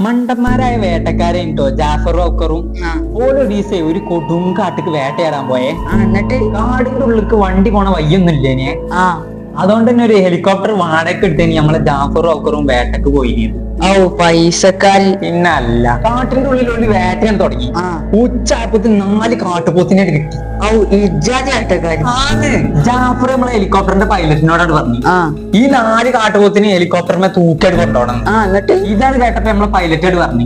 മണ്ടന്മാരായ വേട്ടക്കാരെ ഉണ്ടോ ജാഫറും ഔക്കറും ഓരോ ദിവസം ഒരു കൊടും കാട്ടിക്ക് വേട്ടയാടാൻ പോയേ. എന്നിട്ട് കാടിന്റെ ഉള്ളിലേക്ക് വണ്ടി പോണ വയ്യൊന്നുമില്ലേനെ. അതുകൊണ്ട് തന്നെ ഒരു ഹെലികോപ്റ്റർ വാടക എടുത്തേന് നമ്മളെ ജാഫറും ഔക്കറും വേട്ടക്ക് പോയിരുന്നു. ഔ പൈസക്കാരി. പിന്നല്ല, കാട്ടിന്റെ ഉള്ളിൽ ഒരു വേട്ടയാൻ തുടങ്ങി. ഉച്ചായപ്പത്തിന് 4 കാട്ടുപോത്തിനെ കിട്ടി. ഔ ഇജ്ജാതി വേട്ടക്കാരി. ജാഫർ നമ്മളെ ഹെലികോപ്റ്ററിന്റെ പൈലറ്റിനോടാണ് പറഞ്ഞു ഈ 4 കാട്ടുപോത്തിന് ഹെലികോപ്റ്ററിനെ തൂക്കിയായിട്ട് കൊണ്ടുപോകണം. എന്നിട്ട് ഇതാണ് കേട്ടപ്പോ നമ്മളെ പൈലറ്റോട് പറഞ്ഞു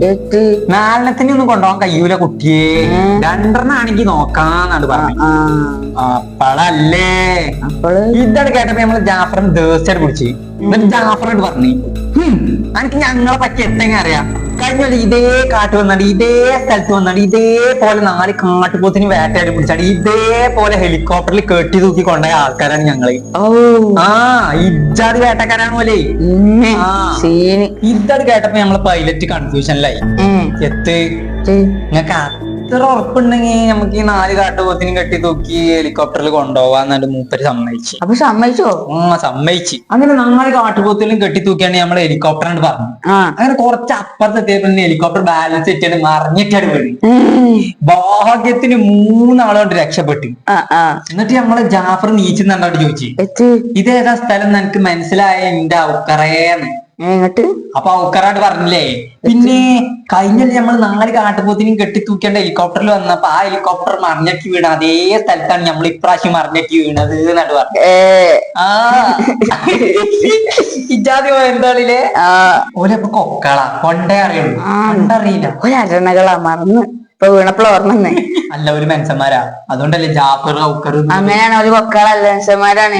4 ഒന്നും കൊണ്ടുപോകാൻ കഴിയൂല കുട്ടിയെ, 2 ആണെങ്കിൽ നോക്കാന്നാണ് പറഞ്ഞു. അപ്പളല്ലേ ഇതാണ് കേട്ടപ്പോ നമ്മള് ജാഫറിന് ദേഷ്യം പിടിച്ച്. എന്നിട്ട് ജാഫറോട് പറഞ്ഞു എനിക്ക് ഞങ്ങളെ പറ്റി എത്തെങ്ങനെ അറിയാം, കഴിഞ്ഞ ഇതേ കാട്ട് വന്നാണ്ട് ഇതേ സ്ഥലത്ത് വന്നാണ്ട് ഇതേപോലെ 4 കാട്ടുപോത്തിന് വേട്ടയാടി പിടിച്ചാണ്ട് ഇതേപോലെ ഹെലികോപ്റ്ററിൽ കെട്ടി തൂക്കി കൊണ്ടുപോയ ആൾക്കാരാണ് ഞങ്ങള്. ഇജ്ജാതി വേട്ടക്കാരാണ് പോലെ. ഇതത് കേട്ടപ്പോ നമ്മളെ പൈലറ്റ് കൺഫ്യൂഷനിലായി. നിങ്ങൾക്ക് അത്ര ഉറപ്പുണ്ടെങ്കിൽ നമുക്ക് ഈ 4 കാട്ടുപോത്തിനും കെട്ടി തൂക്കി ഹെലികോപ്റ്ററിൽ കൊണ്ടുപോവാന്നിട്ട് മൂപ്പര് സമ്മതിച്ചു. അപ്പൊ സമ്മതിച്ചോ? സമ്മതിച്ചു. അങ്ങനെ 4 കാട്ടുപോത്തിലും കെട്ടി തൂക്കിയാണ് നമ്മള് ഹെലികോപ്റ്ററാണ് പറഞ്ഞു. അങ്ങനെ കുറച്ച് അപ്പുറത്തെത്തിയപ്പോ ഹെലികോപ്റ്റർ ബാലൻസ് തെറ്റിയാണ് മറിഞ്ഞിട്ടാണ് വീണ്. ഭാഗ്യത്തിന് 3 ആളുകൊണ്ട് രക്ഷപ്പെട്ടു. എന്നിട്ട് നമ്മളെ ജാഫർ നീച്ചുന്നുണ്ടോട്ട് ചോദിച്ചു ഇതേതാ സ്ഥലം എനിക്ക് മനസ്സിലായ എന്റെ ഔക്കറേന്ന്. അപ്പൊ ഔക്കറാട് പറഞ്ഞില്ലേ പിന്നെ കഴിഞ്ഞ നമ്മൾ 4 കാട്ടുപോത്തിനും കെട്ടി തൂക്കേണ്ട ഹെലികോപ്റ്ററിൽ വന്നപ്പോ ആ ഹെലികോപ്റ്റർ മറിഞ്ഞക്കി വീണ അതേ സ്ഥലത്താണ് നമ്മൾ ഇപ്രാവശ്യം മറിഞ്ഞക്കി വീണത് എന്നിട്ട് പറഞ്ഞു. ഇജാതി എന്താളില്ലേ ഓലപ്പൊ കൊക്കള കൊണ്ടേ അറിയുള്ളൂ, കൊണ്ടറിയില്ല. ഒരണകളാ മറന്ന് ഇപ്പൊ വീണപ്പോൾ ഓർമ്മ. അല്ല ഒരു മനുഷ്യന്മാരാ, അതുകൊണ്ടല്ലേ ജാഫർ ഔക്കർ. അങ്ങനെയാണ് ഒരു കൊക്കളല്ല മനുഷ്യന്മാരാണ്.